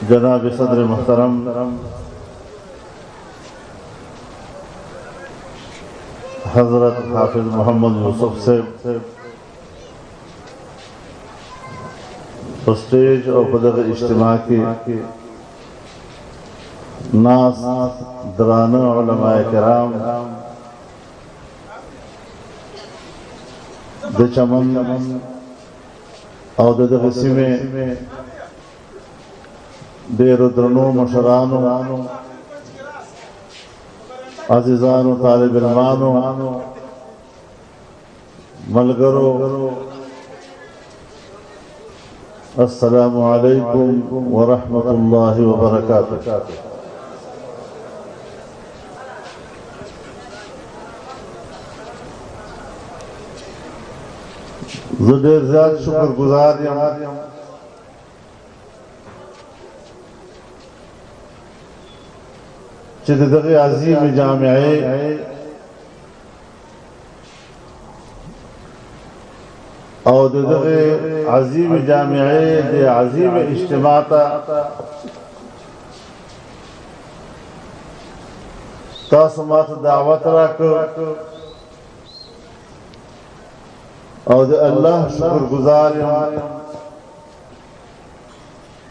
جناب صدر محترم حضرت حافظ محمد یوسف سے اسٹیج اور بدر اجتماع کی ناس درانہ علماء کرام د چمن او د دغه سیمې ډېرو درنو مشرانو عزیزانو طالب علمانو ملګرو السلام علیکم ورحمۃ اللہ وبرکاتہ. زه ډېر زیات شکر گزار یم چې د دغه عظیم جامعې او د دغه عظیم جامعې د عظیم اجتماع ته تاسو ماته دعوت راکړه او د الله شکر گزار یم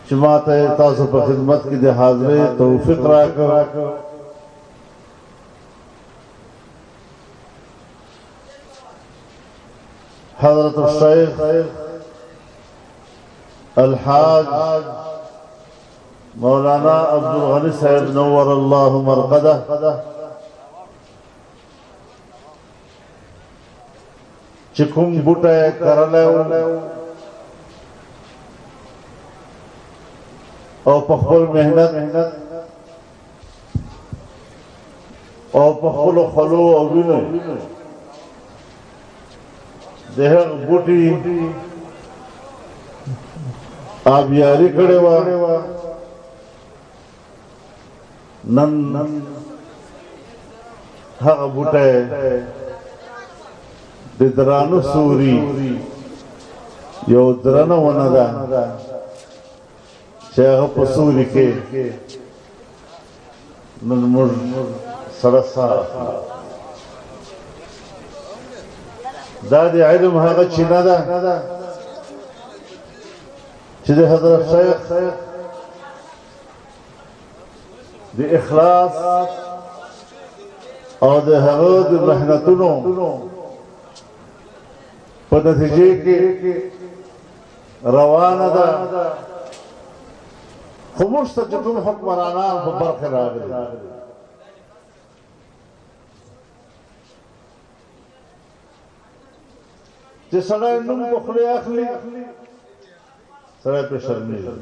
چې ماته تاسو په خدمت کې د حاضرۍ توفیق راکړه. حضرت الشیخ الحاج مولانا عبدالغنی صاحب نور اللہ مرقدہ چې کوم بوټی کرلی او په خپل محنت او په خپلو خولو او وینو د هغه بوټي آبیاري کړې وه، نن هغه بوټی د درانه سوري یو درنه ونه ده چې هغه په سوري کې نن موږ سره ساه اخلو. دا د علم هغه چینه ده چې د حضرت شیخ د اخلاص او د هغه د محنتونو په نتیجې کې روانه ده. خو موږ ته چې کوم حکمرانان په برخه راغلي چې سړی نوم په خولې اخلي سړی پرې شرمېږي.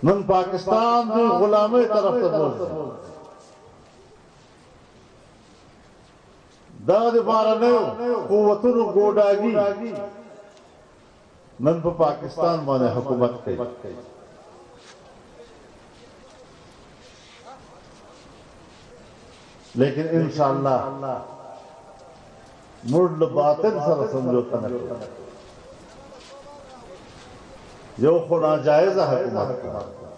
نن پاکستان د غلامۍ طرف ته بوځي. دا د بهرنیو قوتونو ګوډاګي نن په پاکستان باندې حکومت کوي. لیکن انشاءاللہ موږ له باطل سره سمجوته نه کوو. یو خو ناجایزه حکومت ده،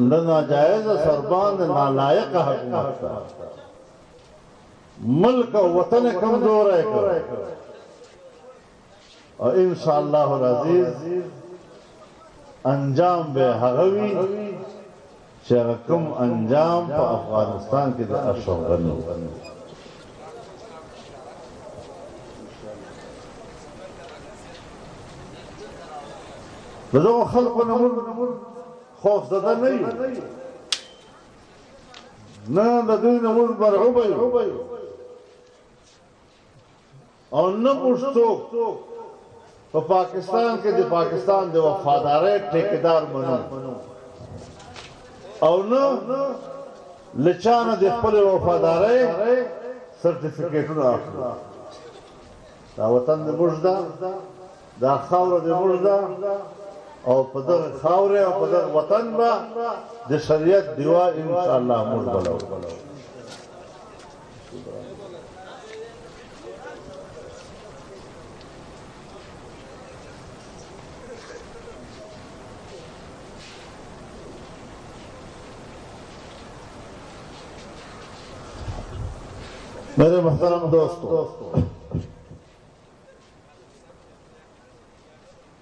نه ناجایزه سرباند نالایقه حکومت ده. ملک و وطن کمزور ہے اور انشاءاللہ العزیز انجام بے حغوی چاہے کم انجام پا افغانستان کی در اشو غنو. لذو خلق نمور خوف زدہ نہیں نا لدوی نمور مرعوبی اور نہ مشتوک تو پاکستان کے دی پاکستان دے وفادارے ٹھیکیدار منو اور نہ لچان دے خپل وفادارے سرٹیفکیٹوں آخر. دا وطن دے مجدہ دا خاور دے مجدہ اور پدر خاورے اور پدر وطن با دے شریعت دیوا انشاءاللہ مجدہ. میرے محترم دوستو،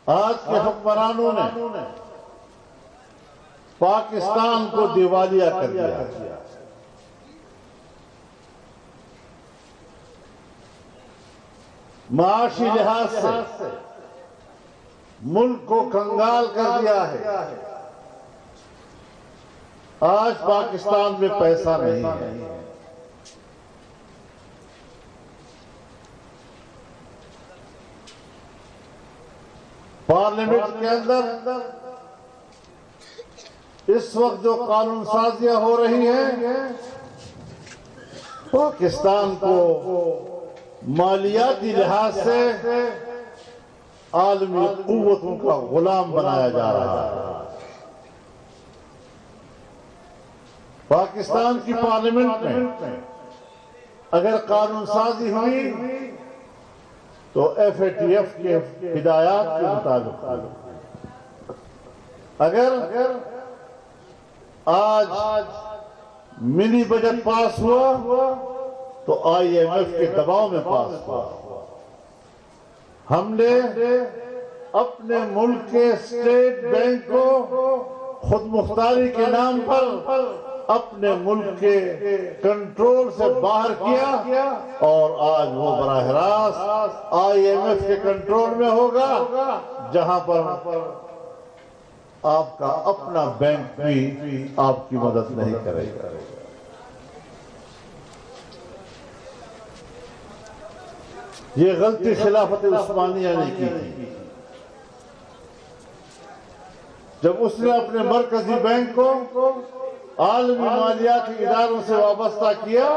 آج کے حکمرانوں نے پاکستان کو دیوالیہ کر دیا۔ معاشی لحاظ سے ملک کو کنگال کر دیا ہے۔ آج پاکستان میں پیسہ نہیں ہے۔ پارلیمنٹ کے اندر اس وقت جو قانون سازیاں ہو رہی ہیں، پاکستان کو مالیاتی لحاظ سے عالمی قوتوں کا غلام بنایا جا رہا ہے۔ پاکستان کی پارلیمنٹ میں اگر قانون سازی ہوئی تو FATF کے ہدایات کے مطابق، اگر آج منی بجٹ پاس ہوا تو IMF کے دباؤ میں پاس ہوا۔ ہم نے اپنے ملک کے اسٹیٹ بینک کو خود مختاری کے نام پر اپنے ملک کے کنٹرول سے باہر کیا، اور آج وہ براہ راست IMF کے کنٹرول میں ہوگا، جہاں پر آپ کا اپنا بینک بھی آپ کی مدد نہیں کرے گا۔ یہ غلطی خلافت عثمانیہ نے کی تھی جب اس نے اپنے مرکزی بینک کو عالمی مالیاتی اداروں سے وابستہ کیا،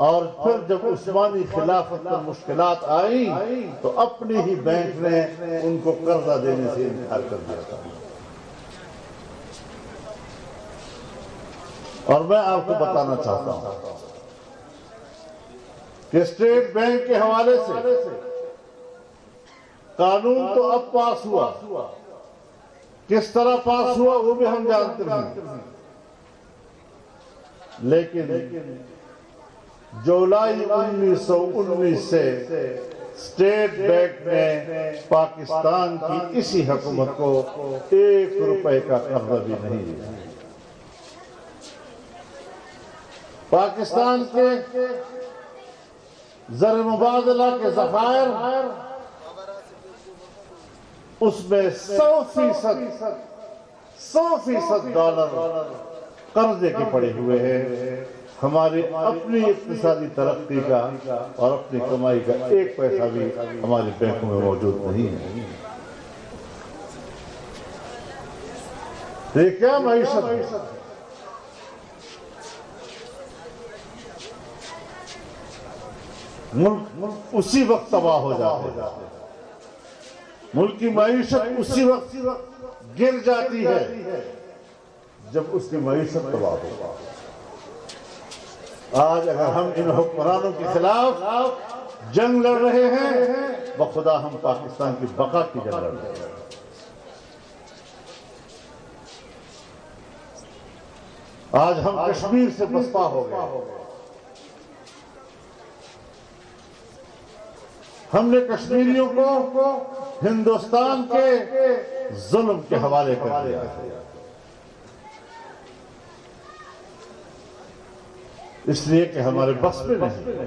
اور پھر جب عثمانی خلافت میں مشکلات آئیں تو اپنے ہی بینک نے ان کو قرضہ دینے سے انکار کر دیا تھا۔ اور میں آپ کو بتانا چاہتا ہوں کہ اسٹیٹ بینک کے حوالے سے قانون تو اب پاس ہوا، کس طرح پاس ہوا وہ بھی ہم جانتے ہیں، لیکن جولائی 1919 سے اسٹیٹ بینک نے پاکستان کی اسی حکومت کو 1 روپے کا قرضہ بھی نہیں دیا۔ پاکستان کے زر مبادلہ کے ذخائر اس میں 100% ڈالر قرضے کے پڑے ہوئے ہیں۔ ہماری اپنی اقتصادی ترقی کا اور اپنی کمائی کا 1 پیسہ بھی ہمارے بینکوں میں موجود نہیں ہے۔ یہ کیا معیشت ہے؟ ملک اسی وقت تباہ ہو جاتا ہے، ملک کی معیشت اسی وقت گر جاتی ہے جب اس کی معیشت تباہ ہو۔ آج اگر ہم ان حکمرانوں کے خلاف جنگ لڑ رہے ہیں، بخدا ہم پاکستان کی بقا کی جنگ لڑ رہے ہیں۔ آج ہم کشمیر سے پسپا ہو گئے۔ ہم نے کشمیریوں کو ہندوستان کے ظلم کے حوالے کر دیا ہے، اس لیے کہ ہمارے بس میں نہیں۔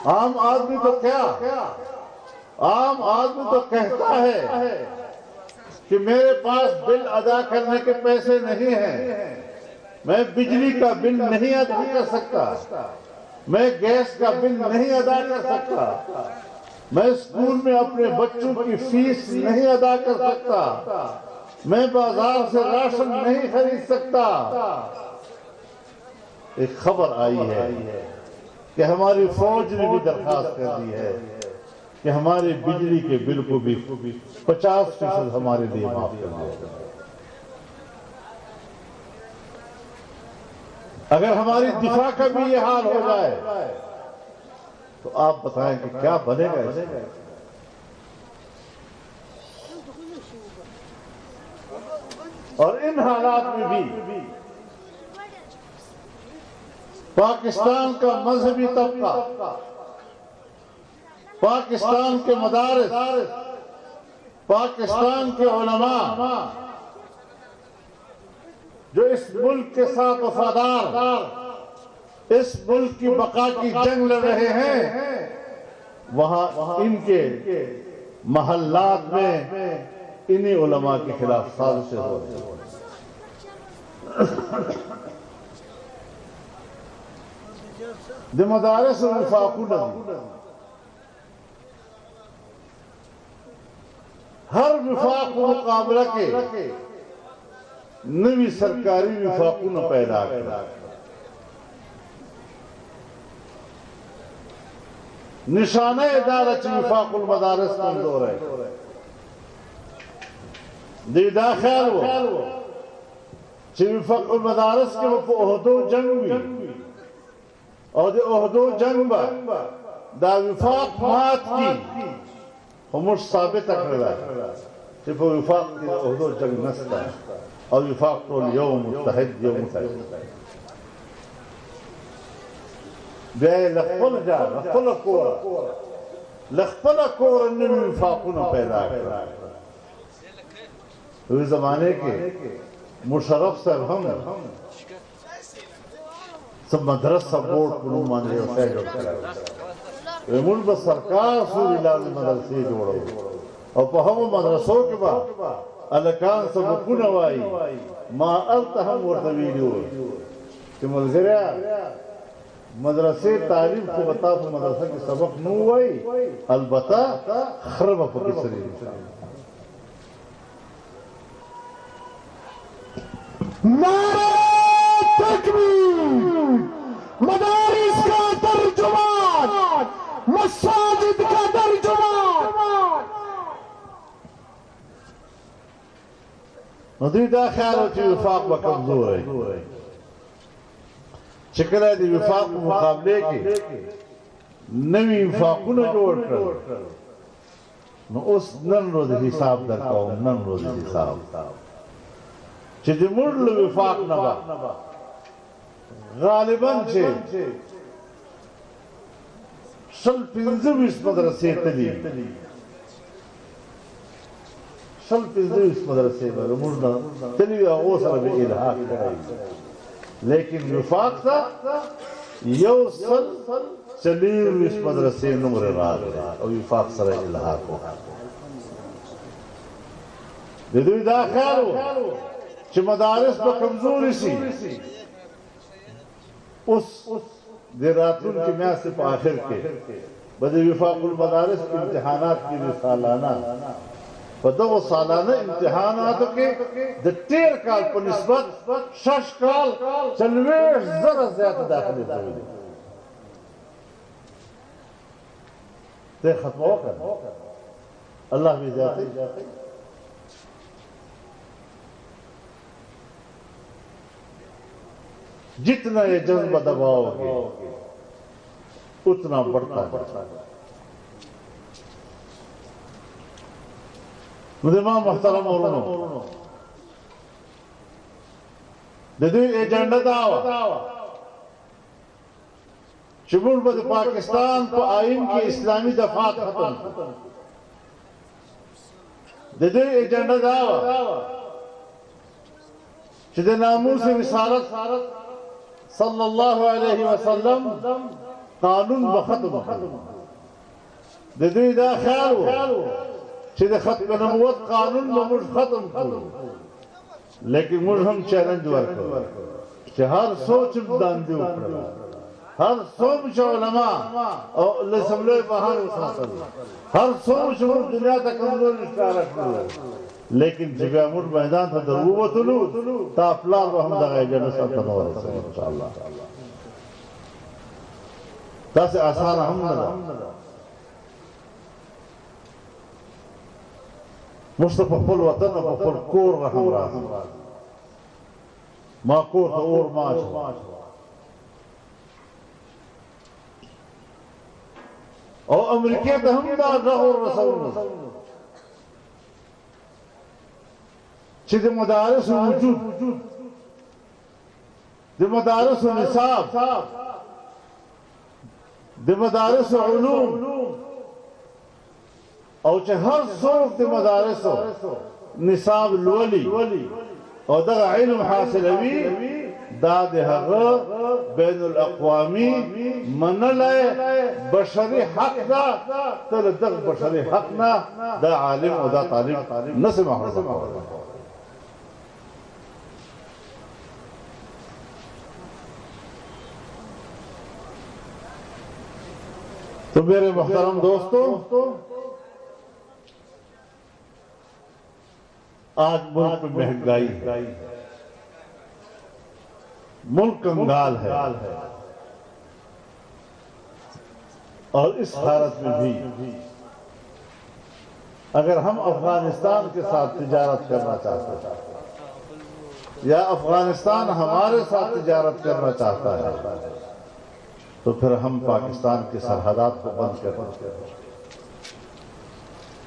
عام آدمی تو عام آدمی تو کہتا ہے کہ میرے پاس بل ادا کرنے کے پیسے نہیں ہیں، میں بجلی کا بل نہیں ادا کر سکتا، میں گیس کا بل نہیں ادا کر سکتا، میں اسکول میں اپنے بچوں کی فیس نہیں ادا کر سکتا، میں بازار سے راشن نہیں خرید سکتا۔ ایک خبر آئی ہے کہ ہماری فوج نے بھی درخواست کر دی ہے کہ ہمارے بجلی کے بل کو بھی 50% ہمارے لیے معاف کر دیا۔ اگر ہماری دفاع کا بھی یہ حال ہو جائے تو آپ بتائیں کہ کیا بنے گا اس میں؟ اور ان حالات میں بھی پاکستان کا مذہبی طبقہ، پاکستان کے مدارس، پاکستان کے علماء جو اس ملک کے ساتھ وفادار، اس ملک کی بقا کی جنگ لڑ رہے ہیں، وہاں ان کے محلات میں انہی علماء کے خلاف سازشیں ہو رہی ہیں۔ دے مدارس و وفاقونه ہر وفاق کو مقابلہ کے نوی سرکاری وفاقونه پیدا کرا، نشانہ ادارت وفاق المدارس کمزور ہے۔ دی دا خیال ہو چی وفاق المدارس کے وہ عہدو جنگ بھی اور دی عہدو جنگ با دا وفاق مات کی ہمش ثابت اکرلا چی وہ وفاق کی عہدو جنگ نستا اور وفاق طول یوم متحد یوم متحد بے لخفل جا لخفل کور انہی وفاقون پیدا کرا۔ ہوئے زمانے کے مشرف صاحب ہم سب مدرسہ بورڈ کنو مانے فیڈ کرا ویمون با سرکار سوری لازم مدرسی جوڑا اور پا ہم مدرسوں کے بعد الکان سب کنوائی ما التہم ورطویلیو کہ ملگریا مدرسے تعلیم کو بتا تو مدرسہ کی سبق نو ہوئی البتہ خرب پکی سری نعرہ تکبیر، مدارس کا ترجمان، مساجد کا ترجمان۔ ندوی دا خیال ہو چی وفاق با کمزور ہے، شکل ہے دی وفاق مقابلے کے نوی وفاقون جوڑ کر اس نن رو دی حساب در کاؤں، نن رو دی حساب چی دی مرل وفاق نبا غالباً چھے شل پنزو اس مدرسے تلیم، شل پنزو اس مدرسے مرنا تلیم آغوصر بے الحاق کرائی، لیکن وفاق تھا یو سل چلیر اس مدرسے نمر راگ ہے اور وفاق سر الحاق ہو۔ دیدوی دا خیال ہو چھ مدارس با کمزوری سی اس دیراتون کی میاں پا آخر کے بدے وفاق المدارس کی امتحانات کی بھی سالانہ فدو سالانہ امتحانات کے دتیر کال پر نسبت شش کال چلویش ذرا زیادہ داخلی ہوئی تے ختم ہو کر اللہ بھی جاتے جتنا یہ جذبہ دباؤ گے اتنا بڑھتا ہے۔ مدیمان محترم اور دیدوی ایجنڈا داوا شمول بد پاکستان کو آئین کی اسلامی دفعات ختم دیدوی ایجنڈا داوا شد ناموس رسالت صلی اللہ علیہ وسلم قانون بختم دیدوی دا خیال ہو چھ ختم نبوت قانون بمجھ ختم کرو، لیکن مجھ ہم چیلنج ورکو چھ ہر سوچ دان دیو کرو، ہر سوچ علماء اور لسملے باہر اساسل ہر سوچ مجھ دنیا تک کمزور اشارہ کرو، لیکن جب امور میدان تھا دروبتلو تا افلال و ہم دغائی جنسا تنور سے انشاءاللہ تا سے آسان ہم ندا مصطفى فل وطن وفل کور رحم راز ما کور تا اور ماش او امریکہ تا ہم دا رہو رسول چې د مدارس وجود، د مدارس نصاب، د مدارس علوم، او چې هر څوک د مدارس نصاب لولي او دغه علم حاصلوي، دا د هغه بین الاقوامی منلی بشري حق ده. ته د دغه بشري حق نه دا عالم او دا طالب نسې محروم کولی. تو میرے محترم دوستو، آج ملک میں مہنگائی ہے، ملک کنگال ہے، اور اس حالت میں بھی اگر ہم افغانستان کے ساتھ تجارت کرنا چاہتے ہیں یا افغانستان ہمارے ساتھ تجارت کرنا چاہتا ہے تو پھر ہم پاکستان کی سرحدات کو بند کریں،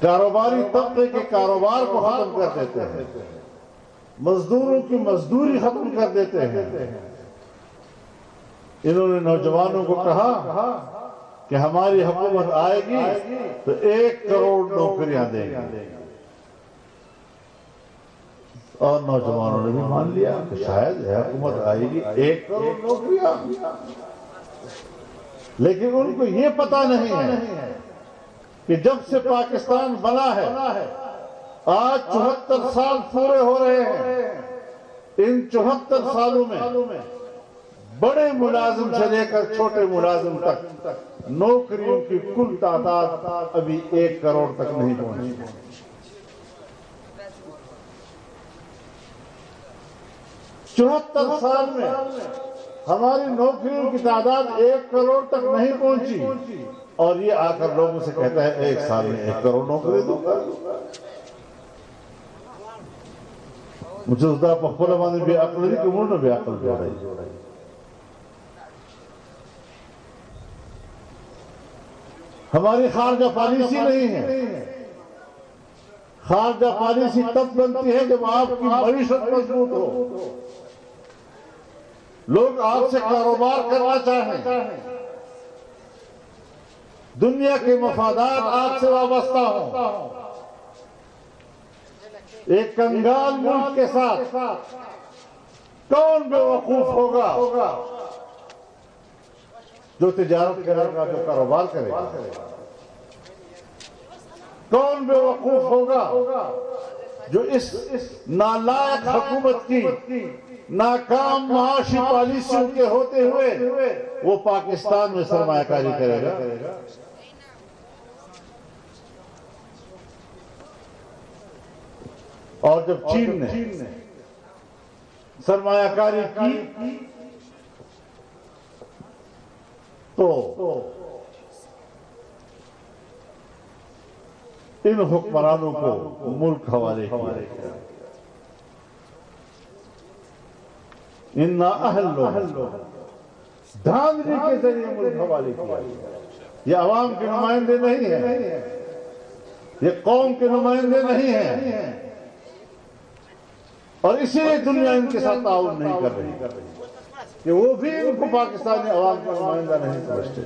کاروباری طبقے کے کاروبار کو ختم کر دیتے ہیں، مزدوروں کی مزدوری ختم کر دیتے ہیں. انہوں نے نوجوانوں کو کہا کہ ہماری حکومت آئے گی تو 1 کروڑ نوکریاں دیں گے، اور نوجوانوں نے بھی مان لیا کہ شاید حکومت آئے گی 1 کروڑ نوکریاں. لیکن ان کو یہ پتہ نہیں ہے کہ جب سے پاکستان بنا ہے آج 74 سال پورے ہو رہے ہیں. ان 74 سالوں میں بڑے ملازم سے لے کر چھوٹے ملازم تک نوکریوں کی کل تعداد ابھی 1 کروڑ تک نہیں پہنچی. 74 سال میں ہماری نوکریوں کی تعداد 1 کروڑ تک نہیں پہنچی، اور یہ آ کر لوگوں سے کہتا ہے 1 سال میں 1 کروڑ نوکری دوں گا. مجھے اس دا پخپل باندې بے عقل دی کہ مونږ بے عقل جوړای. ہماری خارجہ پالیسی نہیں ہے. خارجہ پالیسی تب بنتی ہے جب آپ کی معیشت مضبوط ہو، لوگ آپ سے کاروبار کرنا چاہیں، دنیا کے مفادات آپ سے وابستہ ہوں. ایک کنگال ملک کے ساتھ کون بے وقوف ہوگا جو تجارت کرے گا، جو کاروبار کرے گا؟ کون بے وقوف ہوگا جو اس نالائق حکومت کی ناکام معاشی پالیسیوں کے ہوتے ہوئے وہ پاکستان میں سرمایہ کاری کرے گا؟ اور جب چین نے سرمایہ کاری کی تو ان حکمرانوں کو ملک حوالے کیا. ان نااہل لوگ دھاندلی کے ذریعے ملک حوالے کیا. یہ عوام کے نمائندے نہیں ہیں، یہ قوم کے نمائندے نہیں ہیں، اور اسی لیے دنیا ان کے ساتھ تعاون نہیں کر رہی کہ وہ بھی ان کو پاکستانی عوام کا نمائندہ نہیں سمجھتے.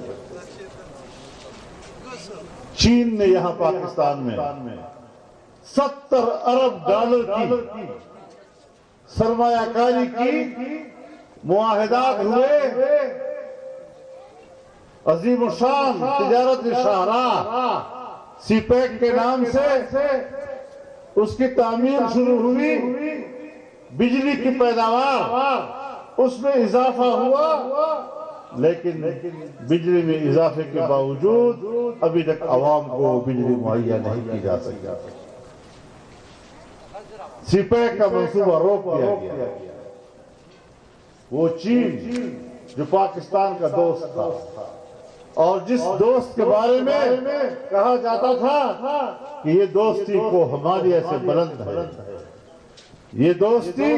چین نے یہاں پاکستان میں 70 ارب ڈالر کی سرمایہ کاری کی، معاہدات ہوئے، عظیم الشان تجارت شاہراہ سی پیک کے نام سے اس کی تعمیر شروع ہوئی، بجلی کی پیداوار اس میں اضافہ ہوا، لیکن بجلی میں اضافے کے باوجود ابھی تک عوام کو بجلی مہیا نہیں کی جا سکتی. سی پیک کا منصوبہ روک دیا گیا. وہ چین جو پاکستان کا دوست تھا اور جس دوست کے بارے میں کہا جاتا تھا کہ یہ دوستی کو ہمالیہ سے بلند ہے، یہ دوستی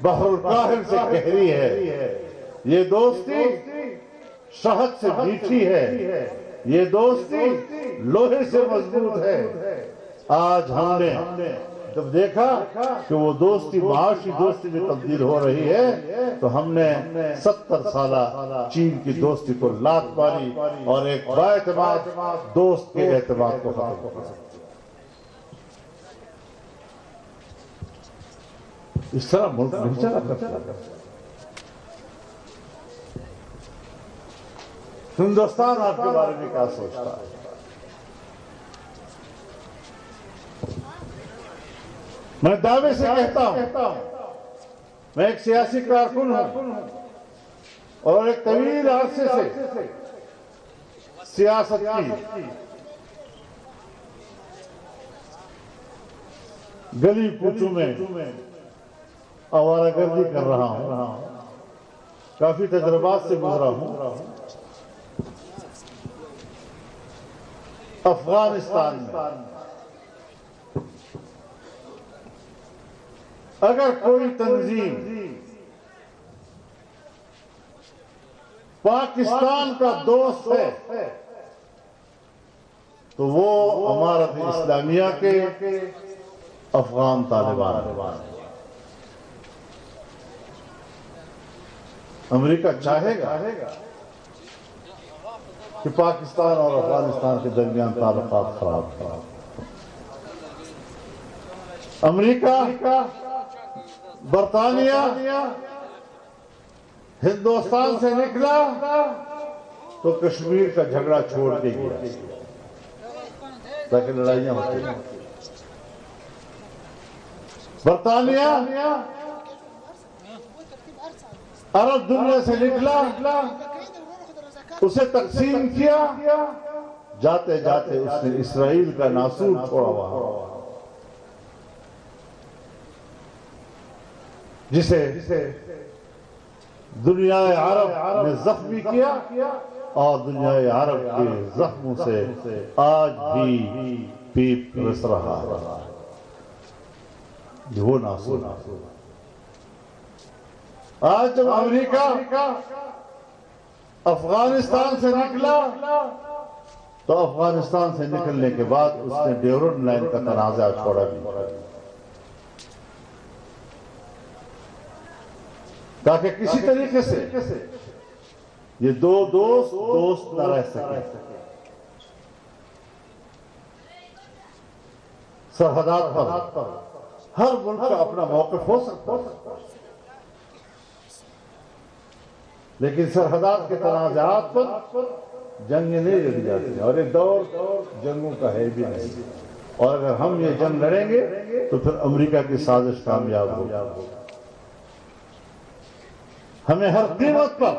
بحر الکاہل سے گہری ہے، یہ دوستی شہد سے میٹھی ہے، یہ دوستی لوہے سے مضبوط ہے. آج ہم نے جب دیکھا کہ وہ دوستی معاشی دوستی میں تبدیل ہو رہی ہے تو ہم نے 70 سالہ چین کی دوستی کو لات ماری اور ایک بااعتماد دوست کے اعتماد کو ختم کیا۔ اس طرح ملک نہیں چلا کرتا۔ ہندوستان آپ کے بارے میں کیا سوچتا ہے؟ میں دعوے سے کہتا ہوں، میں ایک سیاسی کارکن ہوں اور ایک طویل عرصے سے سیاست کی گلی کوچوں میں آوارہ گردی کر رہا ہوں، کافی تجربات سے گزرا ہوں۔ افغانستان میں اگر کوئی تنظیم پاکستان کا دوست ہے تو وہ امارت اسلامیہ کے افغان طالبان۔ امریکہ چاہے گا کہ پاکستان اور افغانستان کے درمیان تعلقات خراب ہوں۔ امریکہ، برطانیہ ہندوستان سے نکلا تو کشمیر کا جھگڑا چھوڑ کے گیا تاکہ لڑائیاں ہوتی ہیں۔ برطانیہ عرب دنیا سے نکلا، اسے تقسیم کیا، جاتے جاتے اس نے اسرائیل کا ناسور چھوڑا ہوا جسے دنیا عرب نے زخمی کیا اور دنیا عرب کے زخموں سے آج بھی پیپ رس رہا ہے۔ وہ ناسور آج جب امریکہ افغانستان سے نکلا تو افغانستان سے نکلنے کے بعد اس نے ڈیورنڈ لائن کا تنازع چھوڑا بھی تاکہ کسی طریقے سے یہ دو دوست نہ رہ سکے۔ سرحدات پر ہر ملک کا اپنا موقف ہو سکتا ہے، لیکن سرحدات کے تنازعات پر جنگیں نہیں لڑی جاتی اور یہ دور جنگوں کا ہے بھی نہیں، اور اگر ہم یہ جنگ لڑیں گے تو پھر امریکہ کی سازش کامیاب ہوگی۔ ہمیں ہر قیمت پر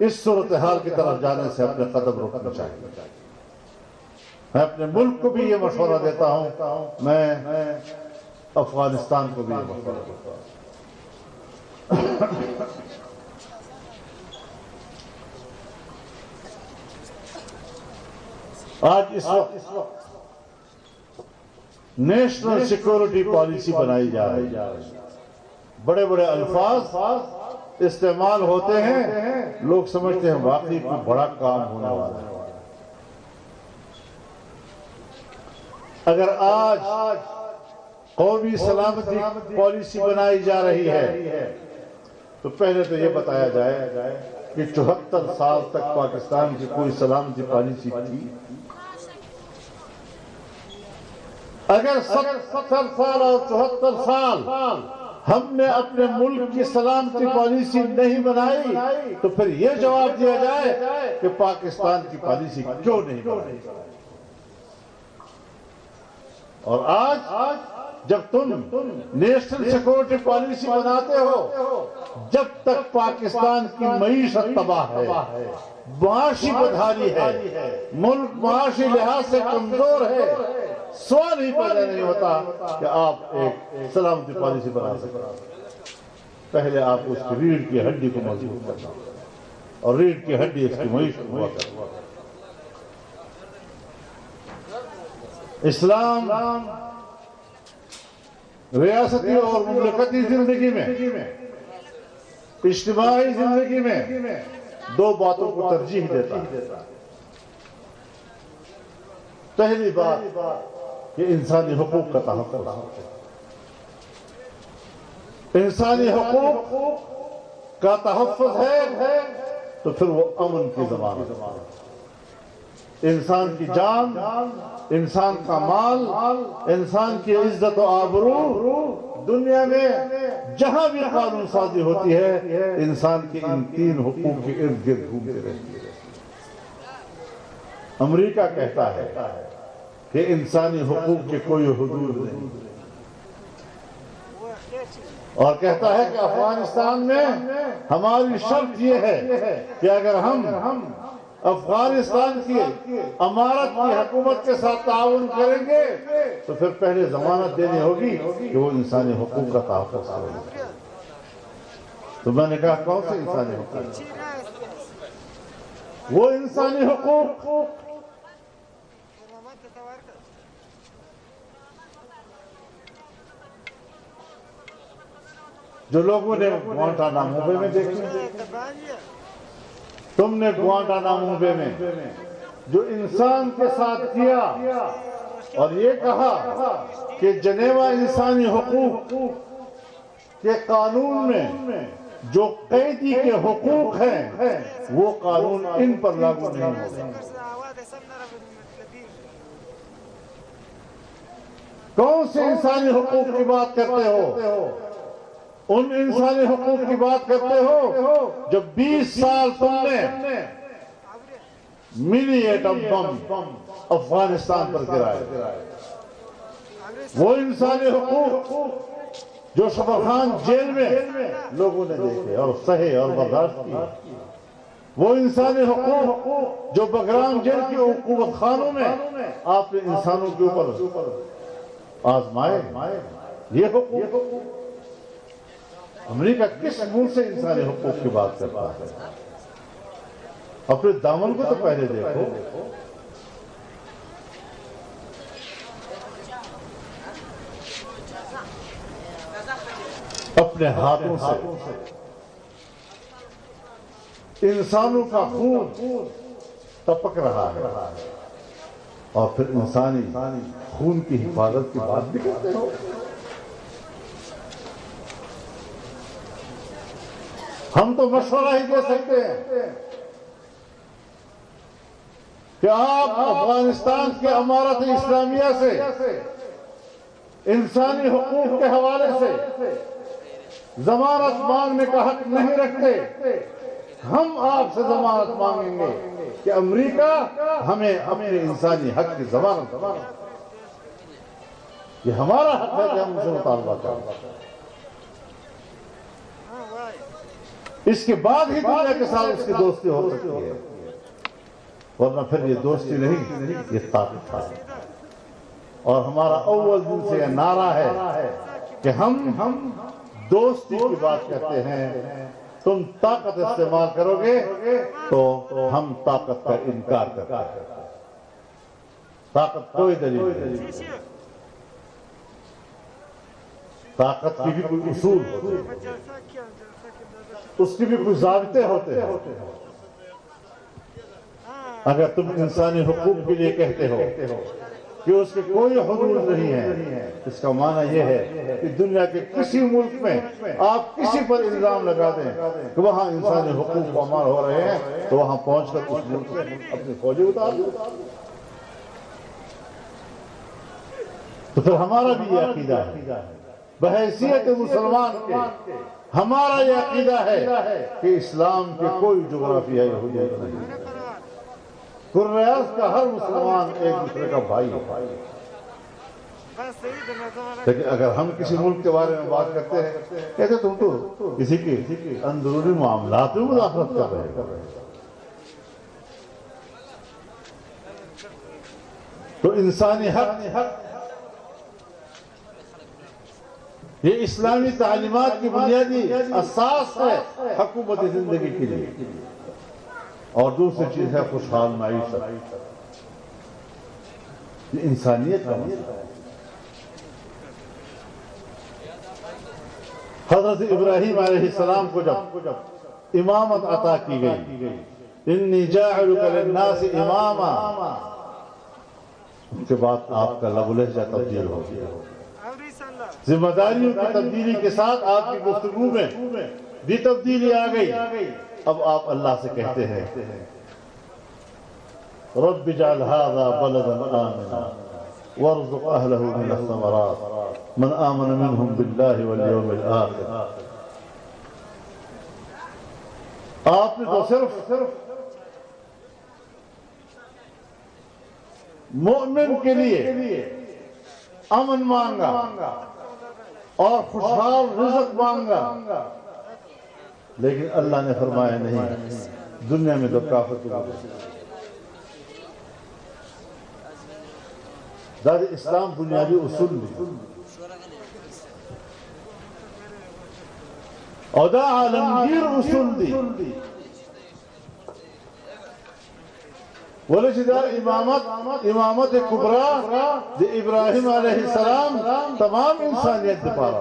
اس صورتحال کی طرف جانے سے اپنے قدم روکنا چاہیے۔ میں اپنے ملک کو بھی یہ مشورہ دیتا ہوں، میں افغانستان کو بھی یہ مشورہ دیتا ہوں۔ آج اس وقت نیشنل سیکورٹی پالیسی بنائی جا رہی ہے، بڑے بڑے الفاظ استعمال ہوتے ہیں، لوگ سمجھتے ہیں واقعی کوئی بڑا کام ہونے والا ہے۔ اگر آج قومی سلامتی پالیسی بنائی جا رہی ہے تو پہلے تو یہ بتایا جائے کہ 74 سال تک پاکستان کی کوئی سلامتی پالیسی تھی؟ اگر 70 سال اور 74 سال ہم نے اپنے ملک کی سلامتی پالیسی نہیں بنائی تو پھر یہ جواب دیا جائے کہ پاکستان کی پالیسی کیوں نہیں بنائی؟ اور آج جب تم نیشنل سیکورٹی پالیسی بناتے ہو، جب تک پاکستان کی معیشت تباہ ہے، معاشی بدحالی ہے، ملک معاشی لحاظ سے کمزور ہے، سوال ہی پیدا نہیں ہوتا کہ آپ ایک سلامتی پالیسی بنا سکتے۔ پہلے آپ اس کی ریڑھ کی ہڈی کو مضبوط کرنا، اور ریڑھ کی ہڈی اس کی معیشت ہوا کرنا۔ اسلام ریاستی اور مملکتی زندگی میں، اجتماعی زندگی میں دو باتوں کو ترجیح دیتا ہے۔ پہلی بات کہ انسانی حقوق کا تحفظ، انسانی حقوق کا تحفظ ہے تو پھر وہ امن کی ضمانت ہے۔ انسان کی جان، انسان کا مال، انسان کی عزت و آبرو دنیا میں جہاں بھی قانون سازی ہوتی ہے انسان کے ان تین حقوق کے ارد گرد گھومتے رہتی ہے۔ امریکہ کہتا ہے کہ انسانی حقوق کے کوئی حدود نہیں، اور کہتا ہے کہ افغانستان میں ہماری شرط یہ ہے کہ اگر ہم افغانستان کی امارت کی حکومت کے ساتھ تعاون کریں گے تو پھر پہلے ضمانت دینی ہوگی کہ وہ انسانی حقوق کا تحفظ کریں گے۔ تو میں نے کہا کون سے انسانی حقوق؟ وہ انسانی حقوق جو لوگوں نے گوانٹانامو بے میں دیکھی، تم نے گوانٹانامو بے میں جو انسان کے ساتھ کیا اور یہ کہا کہ جنیوا انسانی حقوق کے قانون میں جو قیدی کے حقوق ہیں وہ قانون ان پر لاگو نہیں ہوگا۔ کون سے انسانی حقوق کی بات کرتے ہو؟ ان انسانی حقوق کی بات کرتے ہو جب 20 سال تم نے منی ایٹم بم افغانستان پر گرائے، وہ انسانی حقوق جو شفا خان جیل میں لوگوں نے دیکھے اور سہے اور برداشت کیے، وہ انسانی حقوق جو بگرام جیل کے حکومت خانوں میں آپ نے انسانوں کے اوپر آزمائے، یہ حقوق امریکہ کس منہ سے انسانی حقوق کی بات کرتا ہے؟ اپنے دامن کو تو پہلے دیکھو۔ اپنے ہاتھوں سے انسانوں کا خون ٹپک رہا ہے اور پھر انسانی خون کی حفاظت کی بات بھی کرتے ہو۔ ہم تو مشورہ ہی دے سکتے ہیں کہ آپ افغانستان کی امارت اسلامیہ سے انسانی حقوق کے حوالے سے ضمانت مانگنے کا حق نہیں رکھتے، ہم آپ سے ضمانت مانگیں گے کہ امریکہ ہمیں اپنے انسانی حق کی ضمانت، یہ ہمارا حق ہے کہ ہم اسے مطالبہ کریں۔ اس کے بعد ہی دنیا کے ساتھ اس کی دوستی ہو سکتی ہے، ورنہ پھر یہ دوستی نہیں، یہ طاقت ہے۔ اور ہمارا اول دن سے یہ نعرہ ہے کہ ہم دوستی کی بات کرتے ہیں، تم طاقت استعمال کرو گے تو ہم طاقت کا انکار کرتے ہیں۔ طاقت کوئی دلیل نہیں، طاقت کی بھی کوئی اصول ہوتے ہیں، اس کی بھی کوئی ضابطے ہوتے ہیں۔ اگر تم انسانی حقوق کے لیے کہتے ہو کہ اس کے کوئی حدود نہیں ہے، اس کا معنی یہ ہے کہ دنیا کے کسی ملک میں آپ کسی پر الزام لگا دیں کہ وہاں انسانی حقوق پامال ہو رہے ہیں تو وہاں پہنچ کر اس ملک میں اپنی فوجیں اتار دیں۔ تو پھر ہمارا بھی یہ عقیدہ ہے، بحیثیت مسلمان کے ہمارا یہ عقیدہ ہے کہ اسلام کے کوئی جغرافیہ یہودیت نہیں، کرریاس کا ہر مسلمان ایک دوسرے کا بھائی ہے۔ لیکن اگر ہم کسی ملک کے بارے میں بات کرتے ہیں کہتے تم تو کسی کے اندرونی معاملات میں مداخلت کر رہے ہیں، تو انسانی حق یہ اسلامی تعلیمات کی بنیادی اساس ہے حکومت زندگی کے لیے، اور دوسری چیز ہے خوشحال معیشت، یہ انسانیت کا مسئلہ ہے۔ حضرت ابراہیم علیہ السلام کو جب امامت عطا کی گئی، انی جاعلک للناس اماما، اس کے بعد آپ کا لب و لہجہ تبدیل ہو گیا. ذمہ داریوں کی تبدیلی کے ساتھ آپ کی گفتگو میں بھی تبدیلی آ گئی. اب آپ اللہ سے کہتے ہیں رب اجعل هذا بلدا آمنا وارزق اهله من الثمرات من آمن منهم بالله واليوم الآخر. آپ نے تو صرف مومن کے لیے امن مانگا اور خوشحال رزق مانگا، لیکن اللہ نے فرمایا نہیں، دنیا میں تو کافر کو دار اسلام بنیادی اصول بھی اور دا عالمگیر اصول دی بولے دا امامت کبرا دی ابراہیم علیہ السلام تمام انسانیت دی پارا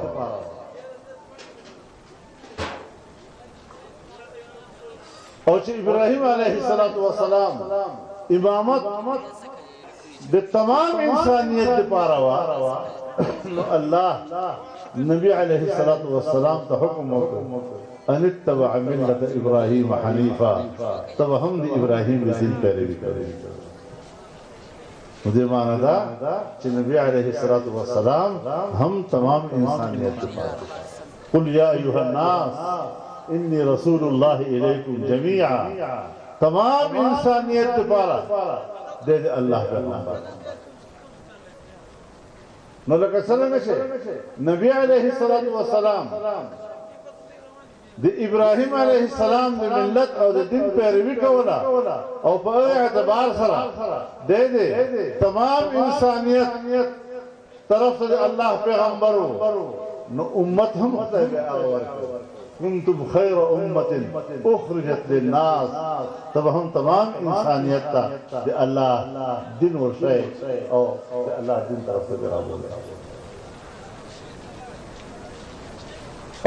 اور ابراہیم علیہ السلام امامت دی تمام انسانیت دی پارا اللہ نبی علیہ السلام تا حکم ہوتا ان اتبع ملت ابراہیم حنیفا تب ہم دی ابراہیم دی دل پیروی کریں. مجھے مانا تھا کہ نبی علیہ السلام ہم تمام انسانیت دی پارا. قل یا ایوہ الناس انی رسول اللہ علیکم جمیعا، تمام انسانیت دی پارا دے دے اللہ کا نام. ملک سلام نبی علیہ السلام دی ابراہیم علیہ السلام دی ملت اور دی دن پیروی کولا اور پر اعتبار سرا دے دے تمام انسانیت طرف سے اللہ پیغمبرو نو امت ہم کنتم خیر امت اخرجت للناس، تب ہم تمام انسانیت تا دی اللہ دن و شے اور دی اللہ دن طرف سے برا بولے.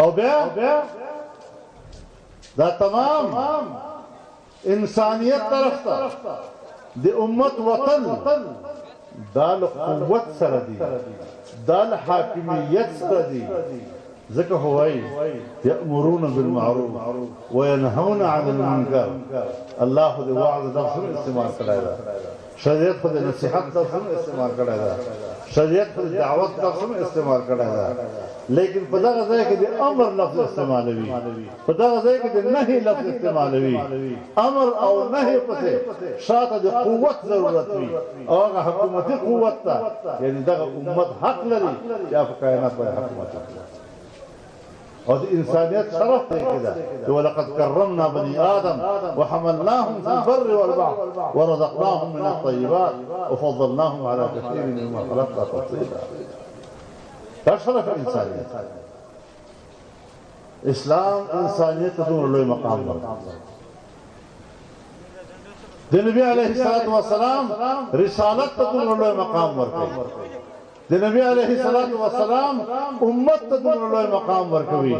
اور بیا دا تمام انسانیت طرف تا دی امت وطن دال قوت سردی دال حاکمیت سردی. ذکر ہوئی یأمرون بالمعروف وینہون عن المنکر. اللہ خود وعظ نفس میں استعمال کرائے دا، شریعت خود نصیحت نفس میں استعمال کرائے دا، شریعت خود دعوت نفس میں استعمال کرائے دا. لیکن پتہ غزہ کہ دی امر لفظ استعمال ہوئی، پتہ غزہ کہ دی نہیں لفظ استعمال ہوئی. امر اور نہیں پتے شاعت دی قوت ضرورت ہوئی اور حکومتی قوت تا، یعنی دا امت حق لری یا کائنات پر حکومت حق لری. اور انسانیت شرف ہے کدا کہ وَلَقَدْ كَرَّمْنَا بَنِي آدَمَ وَحَمَلْنَاهُمْ فِي الْبَرِّ وَالْبَحْرِ وَرَزَقْنَاهُمْ مِنَ الطَّيِّبَاتِ وَفَضَّلْنَاهُمْ عَلَى كَثِيرٍ مِّمَّنْ خَلَقْنَا تَفْضِيلًا. شرف انسانیت. اسلام انسانیت دون لوی مقام پر نبی علیہ السلام رسالت دون لوی مقام پر نبی علیہ السلام امت تدون لوی مقام ورکوی.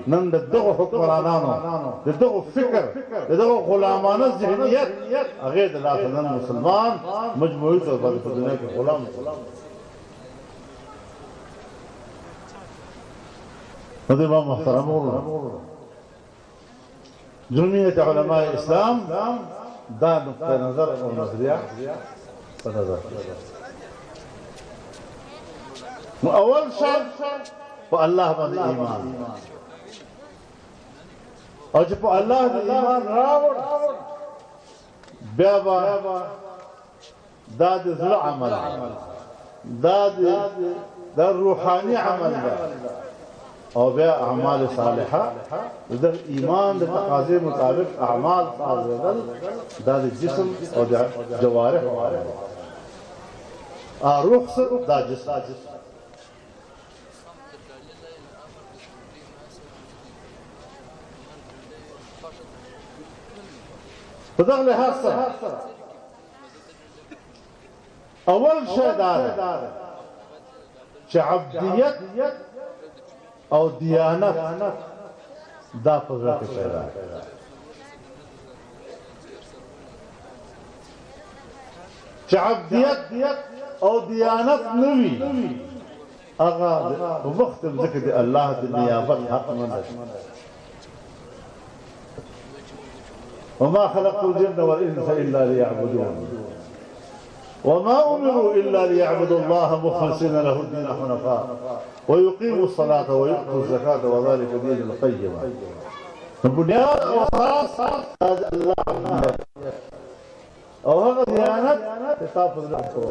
نن دغو حکمرانانو دغو فکر دغو غلامانہ ذہنیت اغید اللہ نن مسلمان مجموعی طور پر دنیا کے غلام. امام محترم جمعیت علماء اسلام دا نقطہ نظر اور نظریہ پر نظر. اول شرط پا اللہ بند ایمان اور جب پا اللہ بند ایمان راوڑ بیابا داد ذل عمل داد روحانی عمل اور بیا اعمال صالحہ در ایمان در تقاضی مطابق اعمال صالحہ داد جسم اور جوارح روح سے دا جسم. فدغ لحاظ سے اول شہدار ہے کہ عبدیت اور دیانت دا پذر کے پیدا ہے. کہ عبدیت او دیانت نوی اغا وقت ذکر اللہ دی نیابت حق مند وما خلقت الجن والانس الا ليعبدون وما امروا الا ليعبدوا الله مخلصين له الدين حنفاء ويقيموا الصلاه ويؤتوا الزكاه وذلك دين القيم. بنیاد اساس اللہ اور دیانت حساب فضلت کو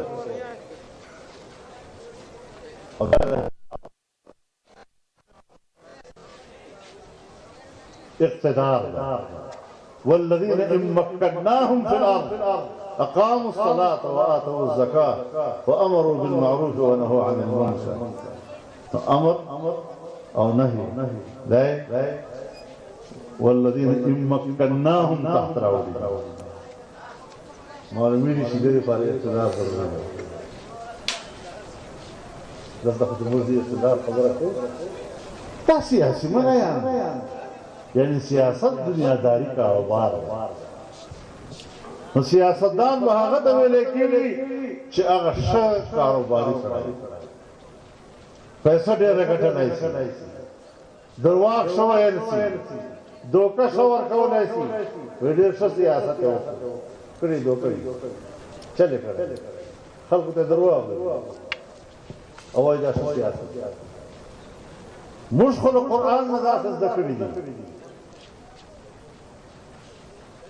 اقتدار والذين إن مكناهم في الأرض أقاموا الصلاة وآتوا الزكاة وأمروا بالمعروف ونهوا عن المنكر. أمر أو نهي لا والذين إن مكناهم تحت راودي معلومين شديد فارغ اقتدار ضروري لفظ جمهوري اقتدار خبرك تا سیاسی مغیان یعنی سیاست دنیا داری کاروبار ہے سیاست دان بہاغت اویلے کیلی چی اغا شا کاروباری سرائی پیسہ دیر رکھتا نیسی درواق شو ایلسی دوکا شور کو نیسی ویڈیر شا سیاست ہے کری دو کری چلے کرے خلق تے درواق دے اوائی دا شا سیاست مشخل قرآن مداس ذکری دی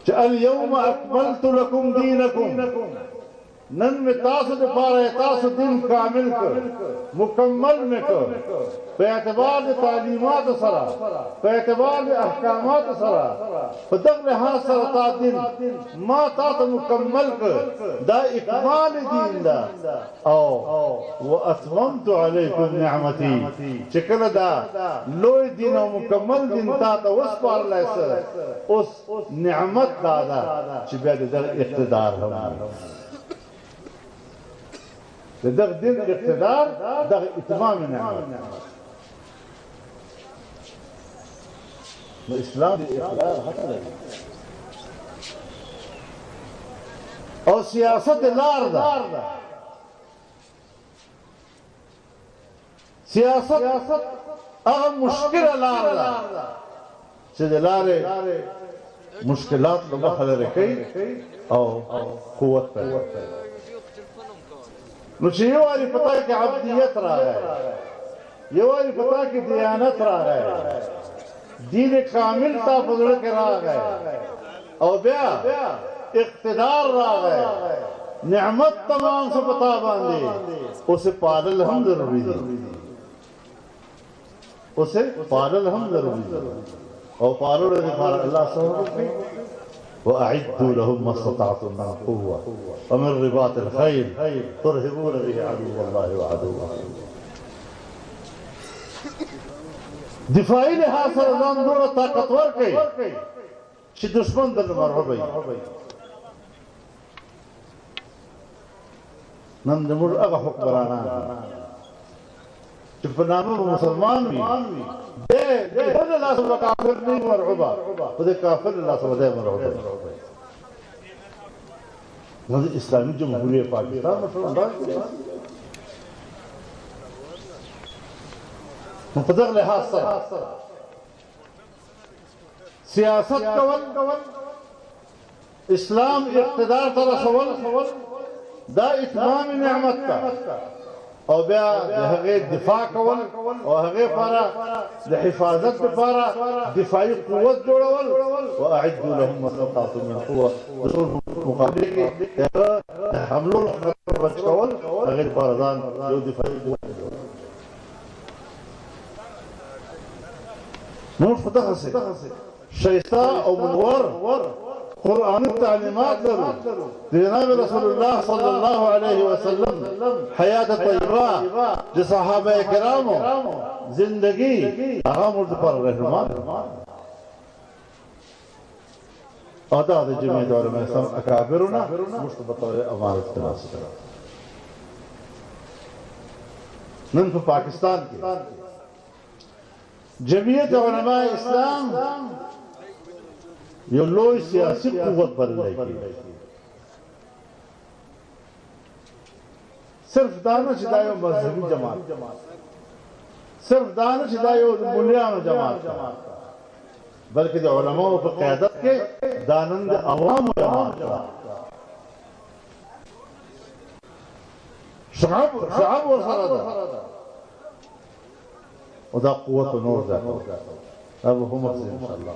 کہ اليوم اکملت لکم دینکم نن میں تاسو دے پارے تاسو دن کامل کر مکمل میں کر پہ اعتبار دے تعلیمات سرا پہ اعتبار دے احکامات سرا فدق لحاظ سرطا دن ما تاسو مکمل کر دا اکمال دین دا او واتممت علیکم نعمتی چکل دا لوی دین و مکمل دین تاتا اس پار لیسا اس نعمت دادا چی بیاد در اقتدار ہم دغ دین اقتدار دغ اتمام نعمت اسلام دی اقتدار حق لگی اور سیاست لار دا سیاست اہم مشکل لار دا سید لارے مشکلات لگا حل رکھی اور قوت پیدا نوچہ یہ والی پتا کہ عبدیت رہا ہے یہ والی پتا کہ دیانت رہا ہے دین کامل تا فضل کے رہا ہے اور بیا اقتدار رہا ہے نعمت تمام سے پتا باندھے اسے پادل ہم ضروری دی اسے پادل ہم ضروری دی اور پادل رہے پارا اللہ سہر وَأَعِدُّوا لَهُمْ مَا اسْتَطَعْتُم مِّن قُوَّةٍ وَمِن رِّبَاطِ الْخَيْلِ تُرْهِبُونَ بِهِ عَدُوَّ اللَّهِ وَعَدُوَّهُ. دفاعی لحاظ سے رضان دونوں طاقتور کئی چی دشمن در مرحبی نندمور اگا حکمرانا چی پنامہ مسلمان بھی دے اللہ سب کافر نہیں مرحبا خودے کافر اللہ سب دے مرحبا نظر اسلامی جمہوریہ پاکستان مسلمان مفضل لحاظ سر سیاست کول اسلام اقتدار ترسول دا اتمام نعمت کا اور بیا حقیق دفاع کول اور حقیق پارا حفاظت پارا دفاعی قوت جوڑول وَأَعِدُّوا لَهُمْ مَا اسْتَطَعْتُم مِّن قُوَّةٍ رسول مقابلے کے حملوں بچ کول حقیق پاردان جو دفاعی قوت جوڑول نور فتح سے شیطہ و منور قرآن تعلیمات لرو جناب رسول اللہ صلی اللہ علیہ وسلم حیات طیبہ جو صحابہ کرام زندگی اغام مرد پر رہنمان آداد جمعی دور میں سم اکابرنا مشت بطور امارت تناسب ننف پاکستان کی جمعیت علماء اسلام یہ لوئی سیاسی قوت بدلے کی صرف دانه چې دا یو مذهبي جماعت صرف دانه چې دا یو مولیانو جماعت بلکې د علماو په قیادت کې دانند عوامو جماعت شعب ورسره ده او دا قوت نور ذات ابو هم ان شاء الله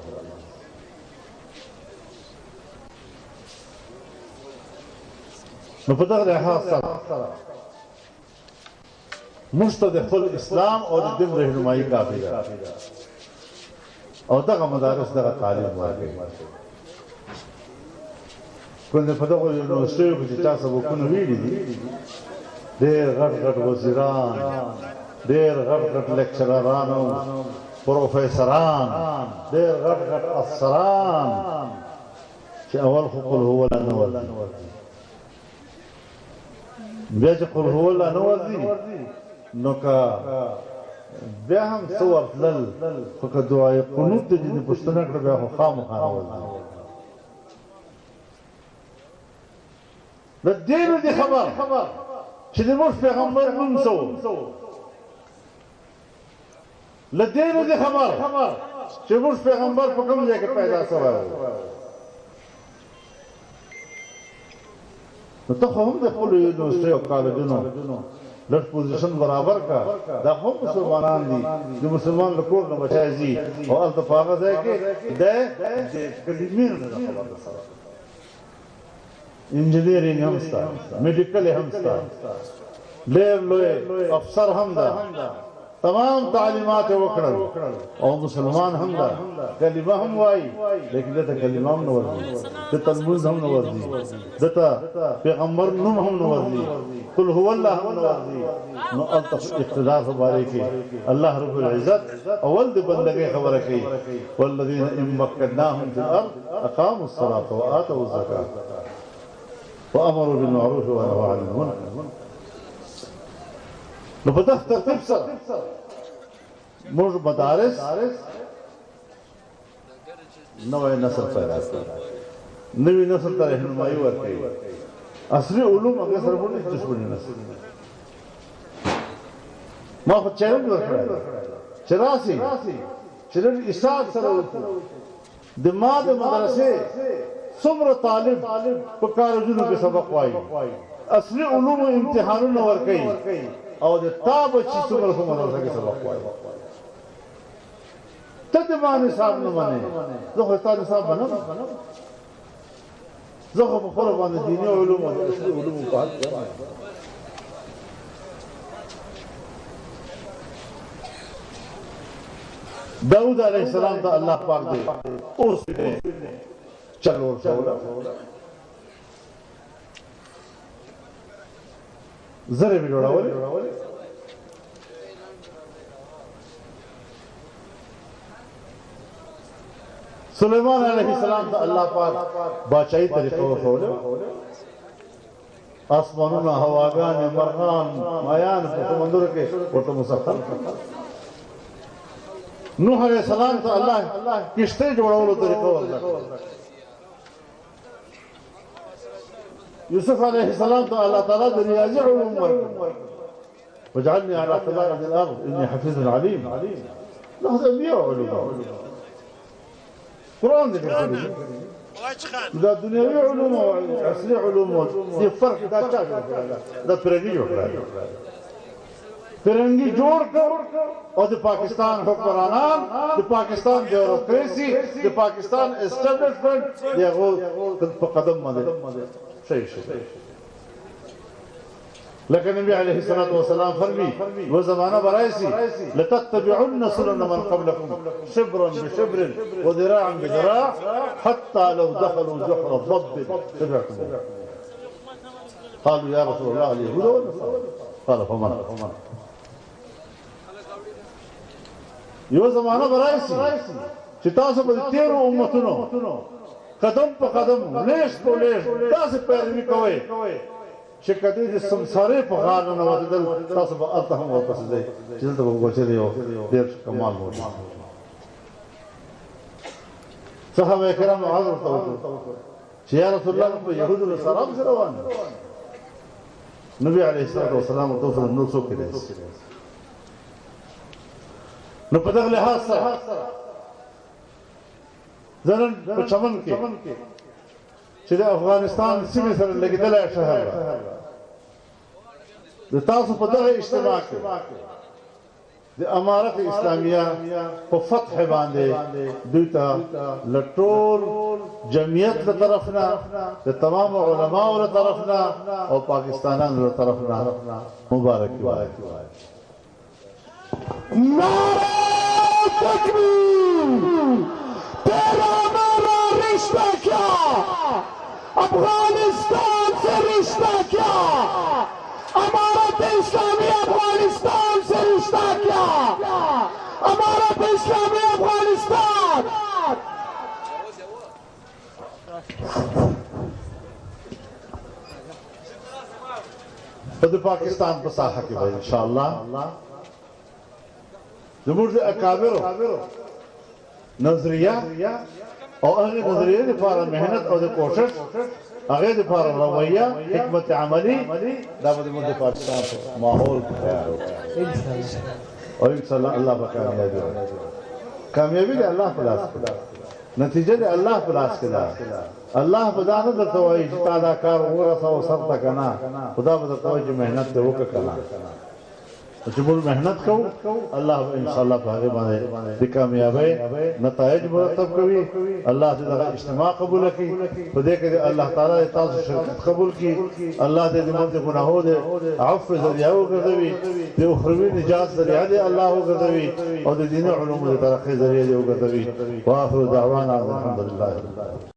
نو په دغه لحاظ سره مستد خپل اسلام او د دین رهنمایي کافي ده او دغه مدارس دغه تعلیم ورکوي کله په دغه یونیورسيټو کې چې تاسو وکړو ویلي دي ډېر غټ وزیران ډېر غټ لیکچرران او پروفیسوران ډېر غټ افسران چې اول خو قل هو الله نور بیا چې قل هو الله نور دي نو کا بیا هم څو ورتلل خو که دعای قنوت د دې پښتنه کړه بیا خو خامخا راول د دین دي خبر چې د موږ پیغمبر نوم څه لدین دي خبر چې موږ پیغمبر په کوم ځای کې پیدا شوی نو ته خو هم د خپلو یونیورسټۍ او کالجونو لږ پوزیشن برابر کا دا هم مسلمانان دي د مسلمان له کور نه بچای ځي او هلته په هغه ځای کې د کلمې نه خبر ده انجینیرینګ هم شته میډیکل هم شته ډېر لوی افسر هم ده تمام تعلیمات وکړل او مسلمان هم ده کلمه هم وایي لیکن دته کلمه هم نه ورځي دته لمونځ هم نه ورځي دته پیغمبر نوم هم نه ورځي قل هو الله هم نه ورځي نو الطف اقتدار مبارک الله رب العزت اول د بندګۍ خبره کوي والذین ان مکناهم فی الارض اقاموا الصلاة وآتوا الزکاة وامروا بالمعروف ونهوا عن المنکر نو په دغه ترتیب سره موږ مدارس نوې نسل پیدا کړو نوې نسل ته رهنمایي ورکړي اصلي علوم هغه سره باندې دښمني نسل ما خو چیلنج ورکړی چې راسي چې نن اساق سره وکړو د ما د مدرسې څومره طالب په کارونو کې سبق وایي اصلي علوم امتحانونه ورکړي او د تاب چې څومره په مدرسه کې سبق وایي ته د ما نصاب نه منې زه خو ستا نصاب منم زه خو په خپله باندې دیني علوم او اصلي علوم په حق داود علیه السلام ته الله پاک دی اوس چلور شوله زره به جوړول سليمان علیه السلام ته الله پاک بادشاہي طریقه وښوله اسمانونه هواګان مرغان مایان په سمندر کې ورته مسخر نوح علیہ السلام ته الله کشته جوړولو طریقه ورکړه یوسف علیہ السلام ته الله تعالی د ریاضي علوم ورکړه وجعلني على خزائن الارض اني حفيظ عليم له انبياء علوم قران دې دا دنیوي علوم او اصلي علوم دي فرق دا چا دا پرنګي جوړ فرنګي جوړ او د پاکستان حکمرانان د پاکستان بیوروکراسي د پاکستان اسټابلیشمنت دغه په قدم باندې شي لكن النبي عليه الصلاة والسلام فرمي وزمانه برايسي لتتبعن سنن من قبلكم شبرا بشبر وذراعا بذراع حتى لو دخلوا جحر ضب تبعتموه قالوا يا رسول الله اليهود والنصارى قال فمن یو زمانه برايسي چې تاسو په تیرو امتونو قدم په قدم لیش په لیش تاسو پیروي کوئ چې کدی د سمسارې په غار نه وځدل تاسو به الته هم ورپسې ځئ چې دلته به وګورئ یو ډېر کمال موجود صحابه کرام حضرت چې یا رسول الله په يهودو سره روان نبی علیہ الصلوۃ والسلام ته فرمایل نو څوک دی نو په دغه لحاظ سره زنن په چمن کې چې د افغانستان سیمې سره لګېدلی شهر د تاسو په دغه اجتماع کې د امارت اسلامیه په فتح باندې دوی ته له ټول جمعیت له طرف نه د تمام علماو له طرف نه او پاکستانیانو له طرف نه مبارکي وایي نعرہ تکبیر تیرا میرا رشتہ کیا افغانستان سے رشتہ کیا امارت اسلامی افغانستان سے رشتہ کیا امارت اسلامی افغانستان په د پاکستان په ساحه کې به انشاءالله زموږ د اکابرو نظریه او هغې نظریې لپاره محنت او د کوشش هغې لپاره رویه حکمت عملي دا به زموږ د پاکستان په ماحول کې تیار وکړي او انشاءالله الله به کامیابي ورکړي کامیابي د الله په لاس کې ده نتیجه د الله په لاس کې ده الله به دا نه درته وایي چې تا دا کار ورسوه سر ته که نه خدا به درته وایي چې محنت دې وکړه که نه چې موږ محنت کوو الله به انشاءالله په هغې باندې د کامیابۍ نتایج مرتب کوي الله دې دغه اجتماع قبوله کړي په دې کې الله تعالی دې تاسو شرکت قبول کړي الله دې زموږ د ګناهو د عفو ذریعه وګرځوي د اخروي نجات ذریعه دې الله وګرځوي او د دیني علومو د ترقۍ ذریعه دې وګرځوي واخر دعوانا الحمد لله